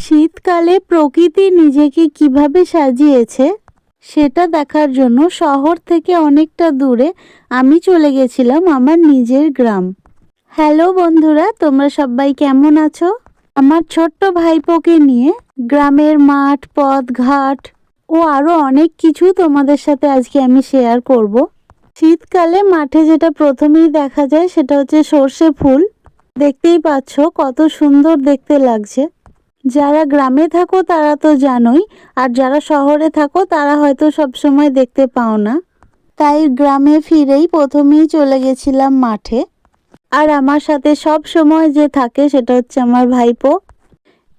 শীতকালে প্রকৃতি নিজেকে কিভাবে সাজিয়েছে সেটা দেখার জন্য শহর থেকে অনেকটা দূরে আমি চলে গেছিলাম আমার নিজের গ্রাম। হ্যালো বন্ধুরা, তোমরা সবাই কেমন আছো? আমার ছোট্ট ভাইপোকে নিয়ে গ্রামের মাঠ, পথ, ঘাট ও আরও অনেক কিছু তোমাদের সাথে আজকে আমি শেয়ার করব। শীতকালে মাঠে যেটা প্রথমেই দেখা যায় সেটা হচ্ছে সর্ষে ফুল। দেখতেই পাচ্ছ কত সুন্দর দেখতে লাগছে। যারা গ্রামে থাকো তারা তো জানোই, আর যারা শহরে থাকো তারা হয়তো সবসময় দেখতে পাও না। তাই গ্রামে ফিরেই প্রথমেই চলে গেছিলাম মাঠে। আর আমার সাথে সব সময় যে থাকে সেটা হচ্ছে আমার ভাইপো।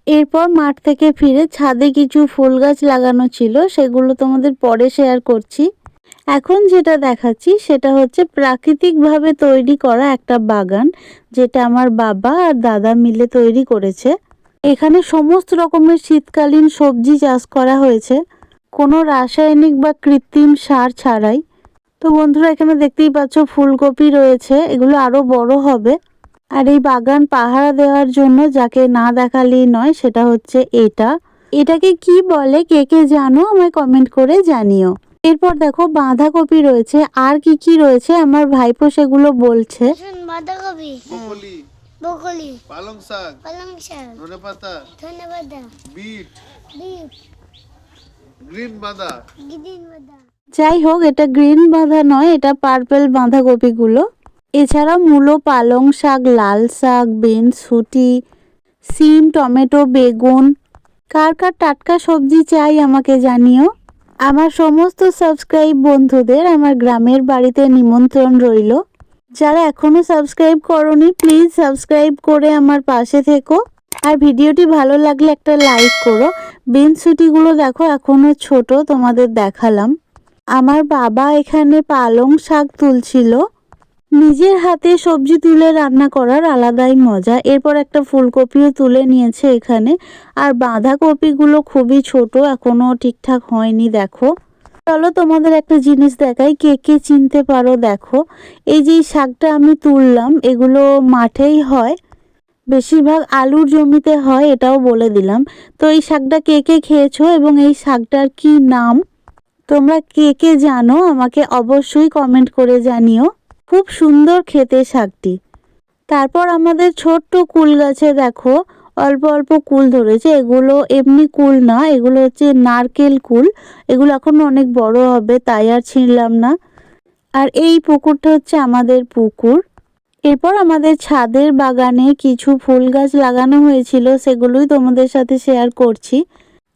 এরপর মাঠ থেকে ফিরে ছাদে কিছু ফুল গাছ লাগানো ছিল, সেগুলো তোমাদের পরে শেয়ার করছি। এখন যেটা দেখাচ্ছি সেটা হচ্ছে প্রাকৃতিকভাবে তৈরি করা একটা বাগান, যেটা আমার বাবা আর দাদা মিলে তৈরি করেছে। এখানে সমস্ত রকমের শীতকালীন সবজি চাষ করা হয়েছে, কোনো রাসায়নিক বা কৃত্রিম সার ছাড়াই। তো বন্ধুরা, এখানে দেখতেই পাচ্ছ ফুলকপি রয়েছে, এগুলো আরো বড় হবে। আর এই বাগান পাহারা দেওয়ার জন্য যাকে না দেখালেই নয় সেটা হচ্ছে এটাকে কি বলে, কে কে জানো আমায় কমেন্ট করে জানিও। এরপর দেখো বাঁধাকপি রয়েছে, আর কি কি রয়েছে আমার ভাইপো সেগুলো বলছে। বাঁধাকপি, ব্রকলি, পালং শাক, ধনেপাতা, বিট, গ্রিন বাঁধা। যাই হোক, এটা গ্রিন বাঁধা নয়, এটা পার্পেল বাঁধাকপিগুলো। এছাড়া মূলো, পালং শাক, লাল শাক, বিনস, শুঁটি, সিম, টমেটো, বেগুন। কার কার টাটকা সবজি চাই আমাকে জানিও। আমার সমস্ত সাবস্ক্রাইব বন্ধুদের আমার গ্রামের বাড়িতে নিমন্ত্রণ রইল। যারা এখনো সাবস্ক্রাইব করোনি প্লিজ সাবস্ক্রাইব করে আমার পাশে থেকো। আর ভিডিওটি ভালো লাগলে একটা লাইক করো। বিনস, শুঁটিগুলো দেখো এখনো ছোট, তোমাদের দেখালাম। আমার বাবা এখানে পালং শাক তুলছিল। নিজের হাতে সবজি তুলে রান্না করার আলাদাই মজা। এরপর একটা ফুলকপিও তুলে নিয়েছে এখানে। আর বাঁধাকপিগুলো খুবই ছোট, এখনো ঠিকঠাক হয়নি। দেখো, চলো তোমাদের একটা জিনিস দেখাই, কে কে চিনতে পারো। দেখো, এই যে শাকটা আমি তুললাম, এগুলো মাঠেই হয়, বেশিরভাগ আলুর জমিতে হয়, এটাও বলে দিলাম। তো এই শাকটা কে কে খেয়েছো এবং এই শাকটার কি নাম তোমরা কে কে জানো আমাকে অবশ্যই কমেন্ট করে জানিও। খুব সুন্দর খেতে শাকটি। তারপর আমাদের ছোট্ট কুল গাছে দেখো অল্প অল্প কুল ধরেছে। এগুলো এমনি কুল না, এগুলো হচ্ছে নারকেল কুল। এগুলো এখন অনেক বড় হবে, তাই আর ছিঁড়লাম না। আর এই পুকুরটা হচ্ছে আমাদের পুকুর। এরপর আমাদের ছাদের বাগানে কিছু ফুল গাছ লাগানো হয়েছিল, সেগুলোই তোমাদের সাথে শেয়ার করছি।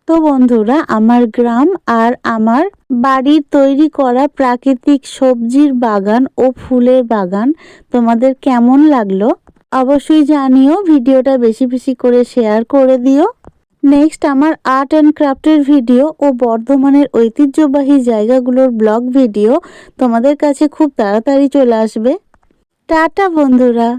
তো বন্ধুরা, আমার গ্রাম আর আমার বাড়ির তৈরি করা প্রাকৃতিক সবজির বাগান ও ফুলের বাগান তোমাদের কেমন লাগলো অবশ্যই জানিও। ভিডিওটা বেশি বেশি করে শেয়ার করে দিও। নেক্সট আমার আর্ট অ্যান্ড ক্রাফটের ভিডিও ও বর্ধমানের ঐতিহ্যবাহী জায়গাগুলোর ব্লগ ভিডিও তোমাদের কাছে খুব তাড়াতাড়ি চলে আসবে। টাটা বন্ধুরা।